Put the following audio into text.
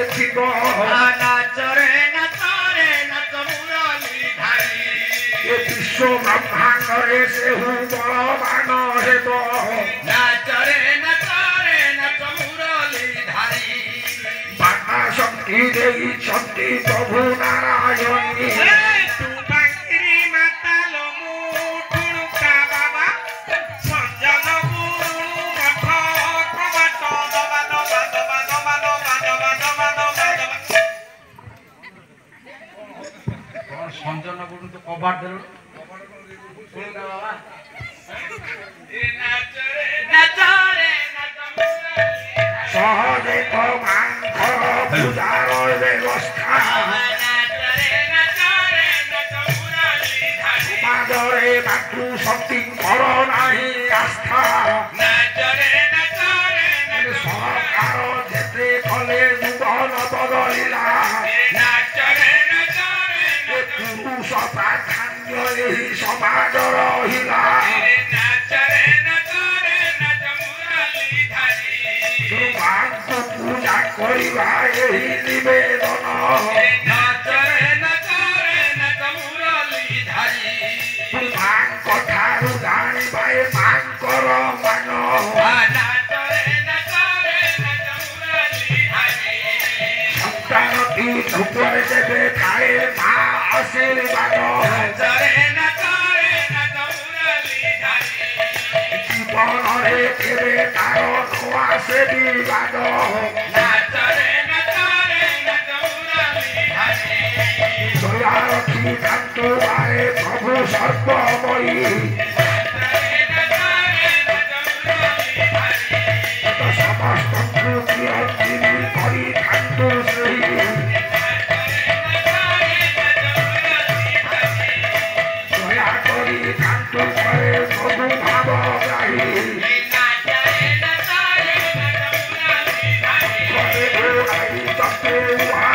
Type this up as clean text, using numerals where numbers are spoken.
ଦେଖିବ ନାଚରେ ନାଚରେ ନାଚ ମୁରଲି ଧାରି ଏ ବିଶ୍ୱ ବ୍ରହ୍ମାଣ୍ଡରେ ସେହୁ ବଳବାନ ହେବ ନାଚରେ ନାଚରେ ନାଚ ମୁରଲି ଧାରି ବାପା ଶକ୍ତି ଦେଇଛନ୍ତି ପ୍ରଭୁ ନାରାୟଣୀ ତୁ ବାଙ୍କିରି ମାତାଲ ମୁଁ ଠୁଣୁକା ବାବା ସଞ୍ଜନ ଗୁରୁଣୁ ମଠ କବାଟ ଦବା ଦବା ଦବା ଦବା ଦବା ଦବା ଦବା ଦବା ଦବା ସଞ୍ଜନ ଗୁରୁ ତ କବାଟ ଦେଲୁ ଶୁଣୁକା ବାବା ନାଚରେ ନାଚରେ ନାଚ ମୁରଲି ସହଦେବ ମାଙ୍କ ପୂଜାର ବ୍ୟବସ୍ଥା ସମାଜରେ ମାତୃ ଶକ୍ତିଙ୍କର ନାହିଁ ଆସ୍ଥା ସରକାର ଯେତେ କଲେ ଜୀବନ ବଦଳିଲା ପୁରୁଷ ପ୍ରାଧାନ୍ୟ ଏହି ସମାଜ ରହିଲା ମାଙ୍କୁ ପୂଜା କରିବା ଏହି ନିବେଦନ ମାଙ୍କ ଠାରୁ ଜାଣିବା ଏ ମାଙ୍କର ମାନ ସନ୍ତାନଟି ଝୁପରେ ଯେବେ ଥାଏ ମା ଆଶୀର୍ବାଦ ଜୀବନରେ କେବେ ତାର ନୂଆ ସେ ବିବାଦ ଦୟା ରଖି ତାନ୍ତୁ ବାଏ ପ୍ରଭୁ ସର୍ବମୟୀ ସମସ୍ତଙ୍କୁ ଦିଅନ୍ତି କରିଥାନ୍ତୁ ସେହି ଦୟା କରି ତାନ୍ତୁ ପରେ ପ୍ରଭୁ ଭାବ ଗ୍ରାହୀ করে ঘোড়াই তত্ত্ব